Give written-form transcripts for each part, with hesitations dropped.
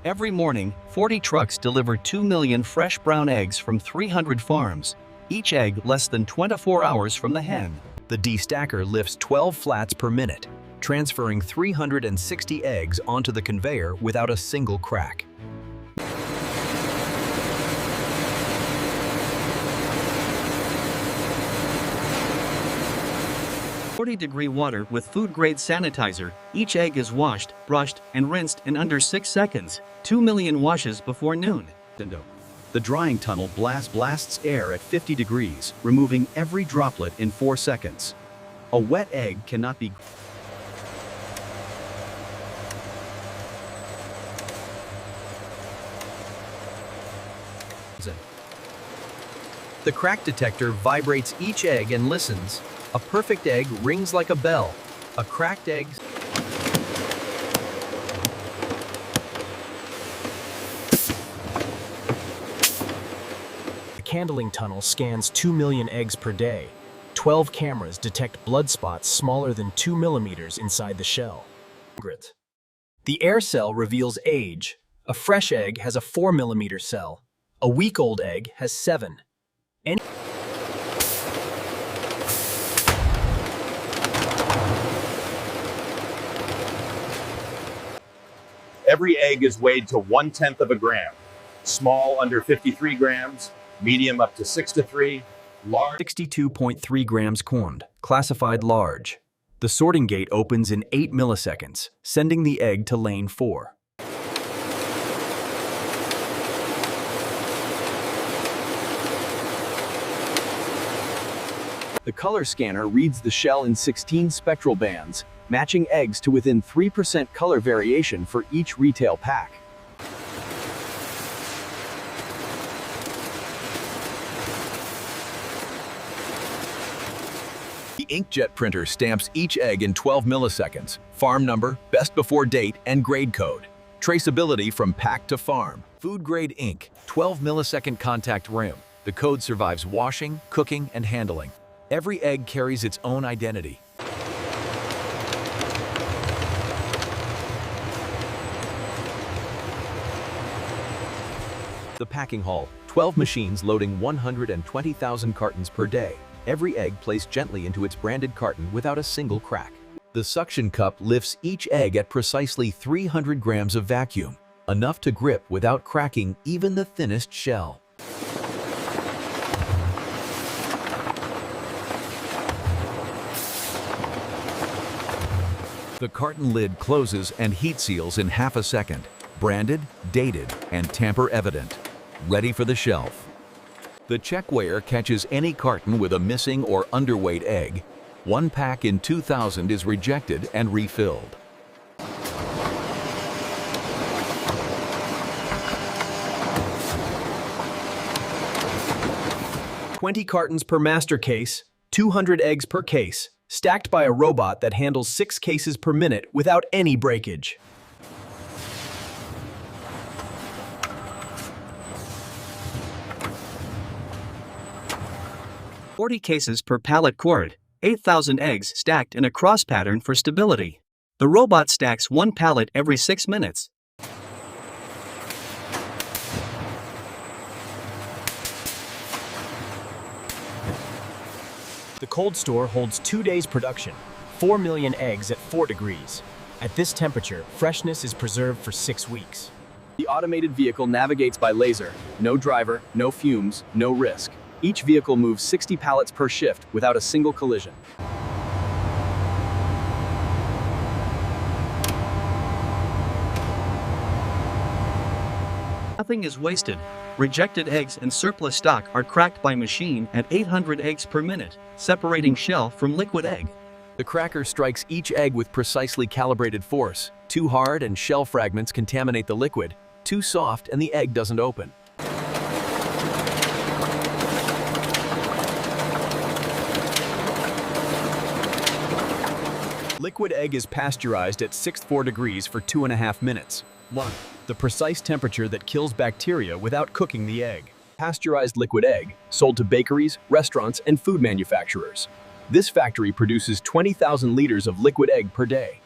Every morning, 40 trucks deliver 2 million fresh brown eggs from 300 farms, each egg less than 24 hours from the hen. The destacker lifts 12 flats per minute, transferring 360 eggs onto the conveyor without a single crack. 40-degree water with food-grade sanitizer, each egg is washed, brushed, and rinsed in under 6 seconds, 2 million washes before noon. The drying tunnel blasts air at 50 degrees, removing every droplet in 4 seconds. A wet egg cannot be The crack detector vibrates each egg and listens. A perfect egg rings like a bell. A cracked egg. The candling tunnel scans 2 million eggs per day. 12 cameras detect blood spots smaller than 2 millimeters inside the shell. The air cell reveals age. A fresh egg has a 4 millimeter cell. A week-old egg has 7. Every egg is weighed to 1/10 of a gram. Small under 53 grams, medium up to 6 to 3, large 62.3 grams corned, classified large. The sorting gate opens in 8 milliseconds, sending the egg to lane 4. The color scanner reads the shell in 16 spectral bands, matching eggs to within 3% color variation for each retail pack. The inkjet printer stamps each egg in 12 milliseconds, farm number, best before date, and grade code. Traceability from pack to farm. Food grade ink, 12 millisecond contact rim. The code survives washing, cooking, and handling. Every egg carries its own identity. The packing hall, 12 machines loading 120,000 cartons per day. Every egg placed gently into its branded carton without a single crack. The suction cup lifts each egg at precisely 300 grams of vacuum, enough to grip without cracking even the thinnest shell. The carton lid closes and heat seals in half a second, branded, dated, and tamper-evident, ready for the shelf. The check weigher catches any carton with a missing or underweight egg. One pack in 2,000 is rejected and refilled. "20 cartons per master case, 200 eggs per case, stacked by a robot that handles 6 cases per minute without any breakage." "40 cases per pallet cord, 8,000 eggs stacked in a cross pattern for stability. The robot stacks 1 pallet every 6 minutes. The cold store holds 2 days production, 4 million eggs at 4 degrees. At this temperature, freshness is preserved for 6 weeks. The automated vehicle navigates by laser. No driver, no fumes, no risk. Each vehicle moves 60 pallets per shift without a single collision. Nothing is wasted. Rejected eggs and surplus stock are cracked by machine at 800 eggs per minute, separating shell from liquid egg. The cracker strikes each egg with precisely calibrated force. Too hard and shell fragments contaminate the liquid. Too soft and the egg doesn't open. Liquid egg is pasteurized at 64 degrees for 2.5 minutes. 1. The precise temperature that kills bacteria without cooking the egg. Pasteurized liquid egg, sold to bakeries, restaurants, and food manufacturers. This factory produces 20,000 liters of liquid egg per day.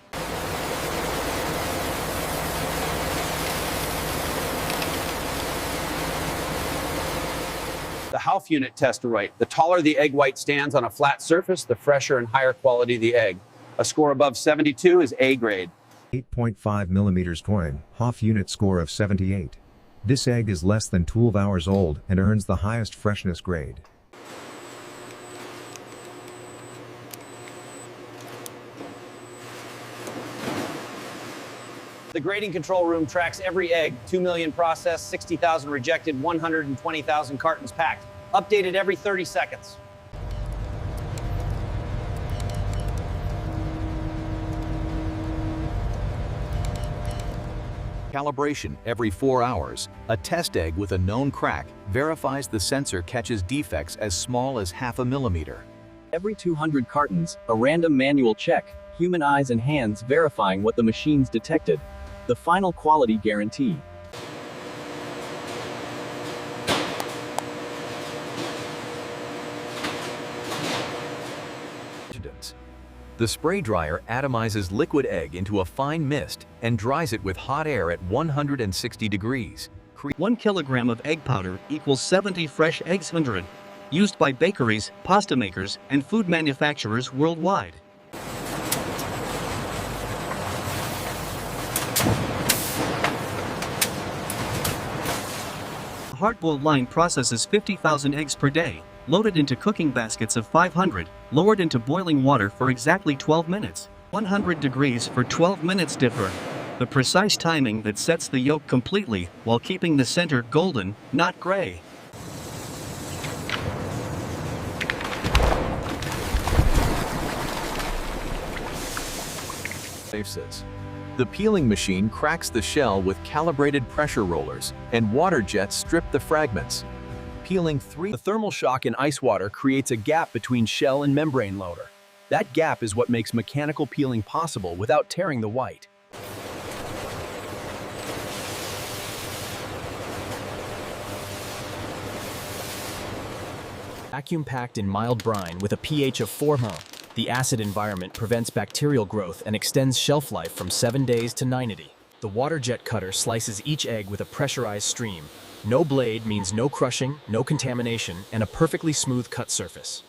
The Half unit tester weight. The taller the egg white stands on a flat surface, the fresher and higher quality the egg. A score above 72 is A grade. 8.5 millimeters coin, Hoff unit score of 78. This egg is less than 12 hours old and earns the highest freshness grade. The grading control room tracks every egg. 2 million processed, 60,000 rejected, 120,000 cartons packed. Updated every 30 seconds. Calibration every 4 hours. A test egg with a known crack verifies the sensor catches defects as small as half a millimeter. Every 200 cartons, a random manual check, human eyes and hands verifying what the machines detected. The final quality guarantee. The spray dryer atomizes liquid egg into a fine mist and dries it with hot air at 160 degrees. 1 kilogram of egg powder equals 70 fresh eggs 100. Used by bakeries, pasta makers, and food manufacturers worldwide. A hard-boiled line processes 50,000 eggs per day, loaded into cooking baskets of 500, lowered into boiling water for exactly 12 minutes. 100 degrees for 12 minutes differ. The precise timing that sets the yolk completely while keeping the center golden, not gray. The peeling machine cracks the shell with calibrated pressure rollers, and water jets strip the fragments. Peeling 3. The thermal shock in ice water creates a gap between shell and membrane loader. That gap is what makes mechanical peeling possible without tearing the white. Vacuum packed in mild brine with a pH of 4. The acid environment prevents bacterial growth and extends shelf life from 7 days to 90. The water jet cutter slices each egg with a pressurized stream. No blade means no crushing, no contamination, and a perfectly smooth cut surface.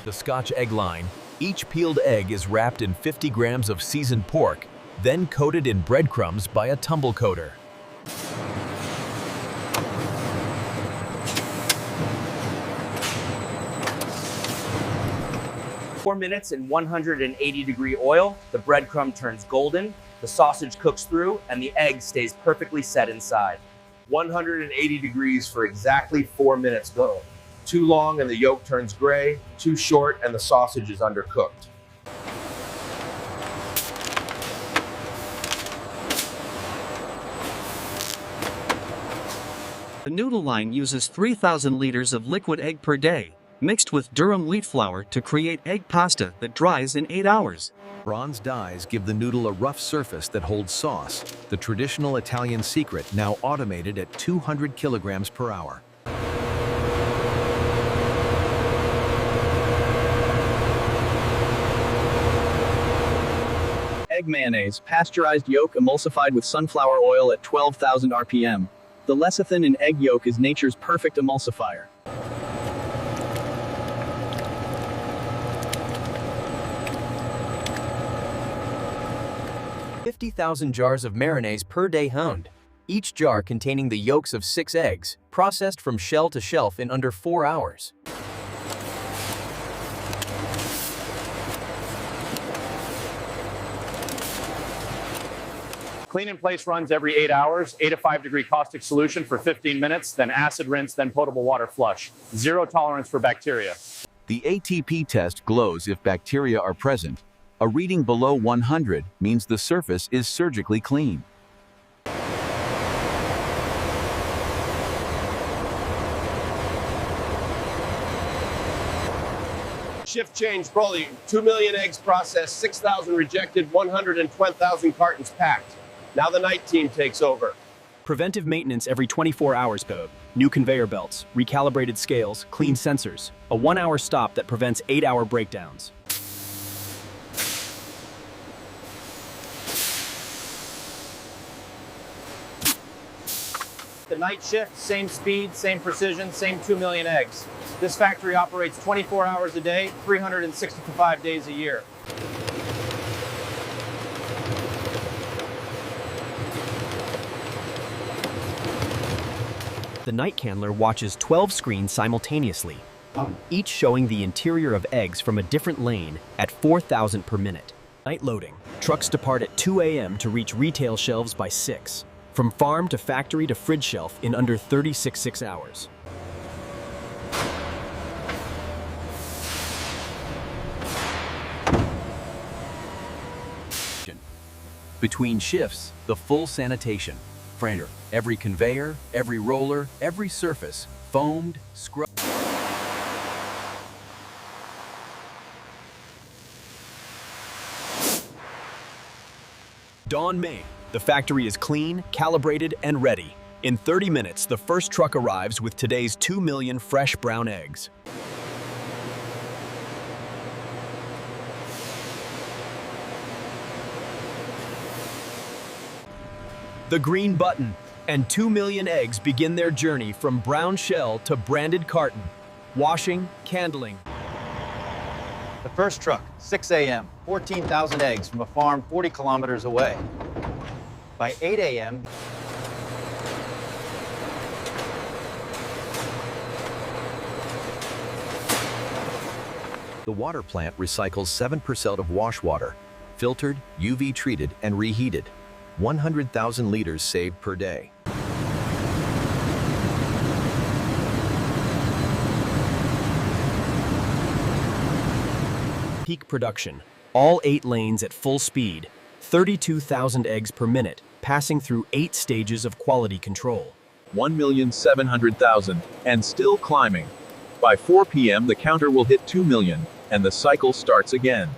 The Scotch egg line. Each peeled egg is wrapped in 50 grams of seasoned pork, then coated in breadcrumbs by a tumble coater. Four minutes in 180-degree oil, the breadcrumb turns golden, the sausage cooks through, and the egg stays perfectly set inside. 180 degrees for exactly 4 minutes go. Too long and the yolk turns gray, too short and the sausage is undercooked. The noodle line uses 3,000 liters of liquid egg per day, mixed with durum wheat flour to create egg pasta that dries in 8 hours. Bronze dies give the noodle a rough surface that holds sauce, the traditional Italian secret now automated at 200 kilograms per hour. Egg mayonnaise, pasteurized yolk emulsified with sunflower oil at 12,000 RPM. The lecithin in egg yolk is nature's perfect emulsifier. $50,000 jars of mayonnaise per day honed, each jar containing the yolks of 6 eggs, processed from shell to shelf in under 4 hours. Clean in place runs every 8 hours, 8 to 5 degree caustic solution for 15 minutes, then acid rinse, then potable water flush. Zero tolerance for bacteria. The ATP test glows if bacteria are present. A reading below 100 means the surface is surgically clean. Shift change, Broly. 2 million eggs processed, 6,000 rejected, 120,000 cartons packed. Now the night team takes over. Preventive maintenance every 24 hours code. New conveyor belts, recalibrated scales, clean sensors. A 1-hour stop that prevents 8-hour breakdowns. The night shift, same speed, same precision, same 2 million eggs. This factory operates 24 hours a day, 365 days a year. The night candler watches 12 screens simultaneously, each showing the interior of eggs from a different lane at 4,000 per minute. Night loading. Trucks depart at 2 a.m. to reach retail shelves by 6. From farm to factory to fridge shelf in under 36 hours. Between shifts, the full sanitation. Frander, every conveyor, every roller, every surface, foamed, scrubbed. Dawn May. The factory is clean, calibrated, and ready. In 30 minutes, the first truck arrives with today's 2 million fresh brown eggs. The green button, and 2 million eggs begin their journey from brown shell to branded carton. Washing, candling. The first truck, 6 a.m., 14,000 eggs from a farm 40 kilometers away. By 8 a.m., The water plant recycles 7% of wash water, filtered, UV treated, and reheated. 100,000 liters saved per day. Peak production. All 8 lanes at full speed. 32,000 eggs per minute, passing through 8 stages of quality control. 1,700,000, and still climbing. By 4 p.m. the counter will hit 2 million, and the cycle starts again.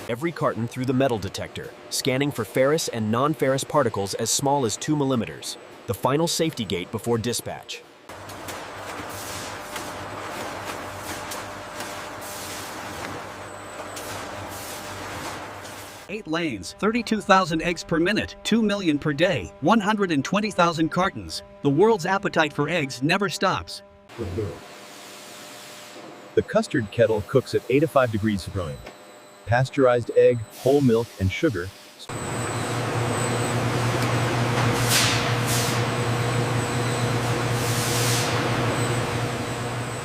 Every carton through the metal detector, scanning for ferrous and non-ferrous particles as small as 2 millimeters. The final safety gate before dispatch. Eight lanes, 32,000 eggs per minute, 2 million per day, 120,000 cartons. The world's appetite for eggs never stops. The custard kettle cooks at 85 degrees Fahrenheit. Pasteurized egg, whole milk, and sugar.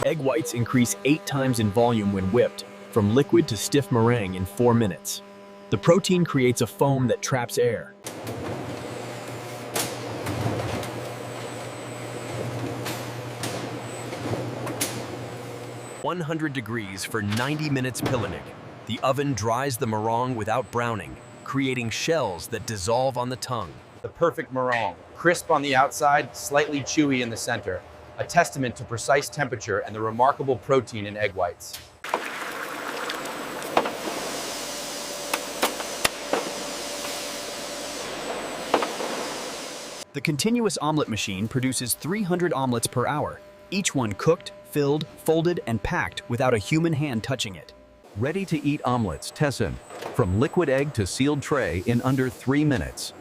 Egg whites increase 8 times in volume when whipped, from liquid to stiff meringue in 4 minutes. The protein creates a foam that traps air. "100 degrees for 90 minutes Pillinig. The oven dries the meringue without browning, creating shells that dissolve on the tongue. The perfect meringue, crisp on the outside, slightly chewy in the center. A testament to precise temperature and the remarkable protein in egg whites. The continuous omelet machine produces 300 omelets per hour, each one cooked, filled, folded, and packed without a human hand touching it. Ready-to-eat omelets, Tessin, from liquid egg to sealed tray in under 3 minutes.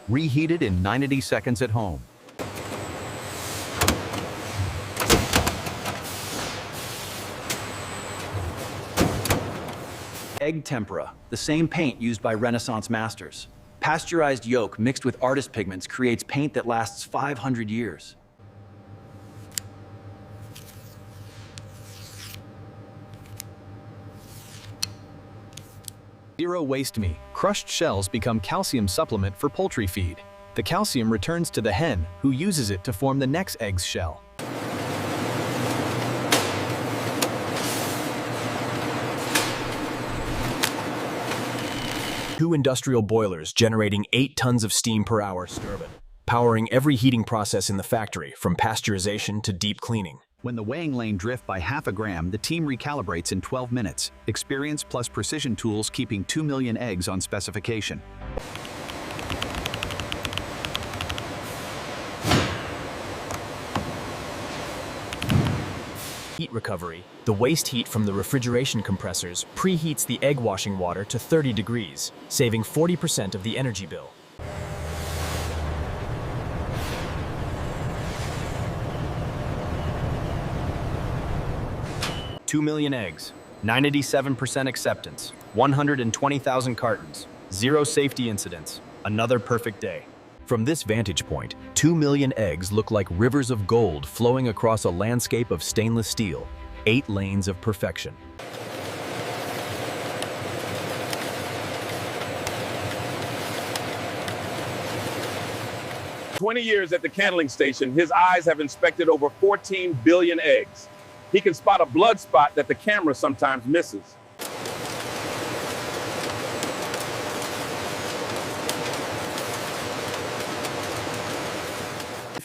Reheated in 90 seconds at home. egg tempera, the same paint used by Renaissance masters. Pasteurized yolk mixed with artist pigments creates paint that lasts 500 years. Zero waste me. Crushed shells become calcium supplement for poultry feed. The calcium returns to the hen, who uses it to form the next egg's shell. Two industrial boilers generating 8 tons of steam per hour turbine, powering every heating process in the factory, from pasteurization to deep cleaning. When the weighing lane drift by half a gram, the team recalibrates in 12 minutes. Experience plus precision tools keeping 2 million eggs on specification. Heat heat recovery, the waste heat from the refrigeration compressors preheats the egg washing water to 30 degrees, saving 40% of the energy bill. $2 million eggs, 97% acceptance, 120,000 cartons, 0 safety incidents, another perfect day. From this vantage point, 2 million eggs look like rivers of gold flowing across a landscape of stainless steel, 8 lanes of perfection. "20 years at the candling station, his eyes have inspected over 14 billion eggs. He can spot a blood spot that the camera sometimes misses.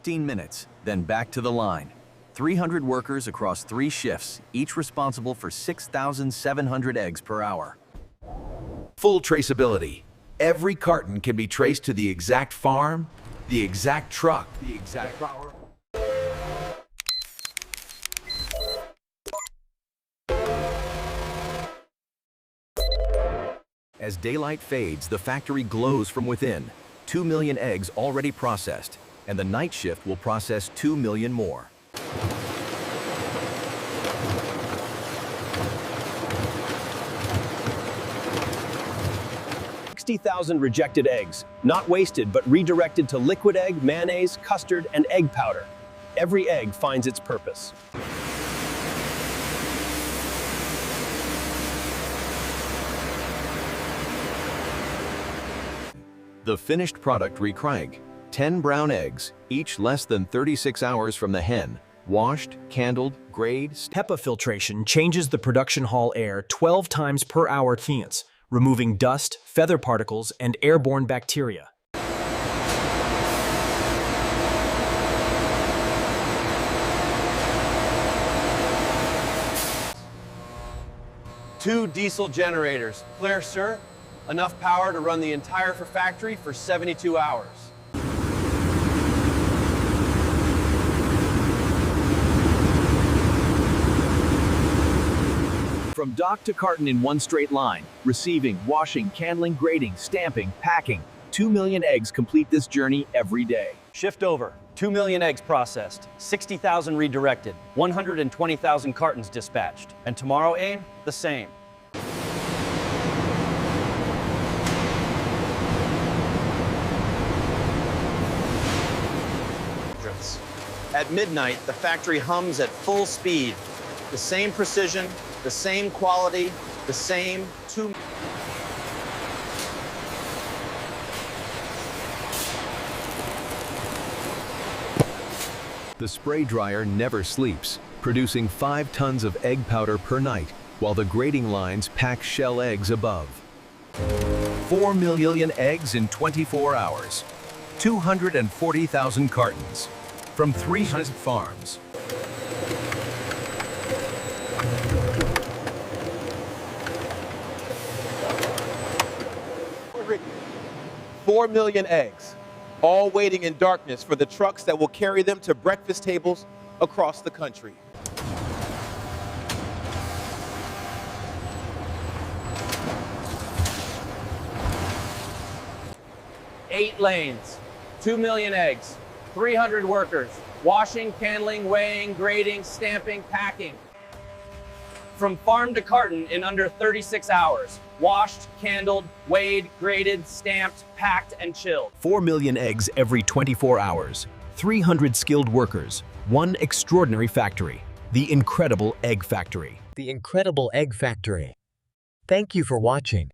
Minutes, then back to the line. 300 workers across 3 shifts, each responsible for 6,700 eggs per hour. Full traceability. Every carton can be traced to the exact farm, the exact truck, the exact power. As daylight fades, the factory glows from within. 2 million eggs already processed, and the night shift will process 2 million more. $60,000 rejected eggs, not wasted but redirected to liquid egg, mayonnaise, custard, and egg powder. Every egg finds its purpose. The finished product recrying. 10 brown eggs, each less than 36 hours from the hen, washed, candled, grade. HEPA filtration changes the production hall air 12 times per hour, removing dust, feather particles, and airborne bacteria. Two diesel generators. Clear, sir? Enough power to run the entire factory for 72 hours. From dock to carton in one straight line, receiving, washing, candling, grading, stamping, packing. 2 million eggs complete this journey every day. Shift over. 2 million eggs processed, 60,000 redirected, 120,000 cartons dispatched. And tomorrow, Abe, the same. At midnight, the factory hums at full speed. The same precision, the same quality, the same 2. The spray dryer never sleeps, producing 5 tons of egg powder per night, while the grading lines pack shell eggs above. 4 million eggs in 24 hours. 240,000 cartons. From 300 farms. $4 million eggs, all waiting in darkness for the trucks that will carry them to breakfast tables across the country. Eight lanes, 2 million eggs, 300 workers, washing, candling, weighing, grading, stamping, packing. From farm to carton in under 36 hours. Washed, candled, weighed, graded, stamped, packed, and chilled. 4 million eggs every 24 hours. 300 skilled workers. 1 extraordinary factory. The Incredible Egg Factory. The Incredible Egg Factory. Thank you for watching.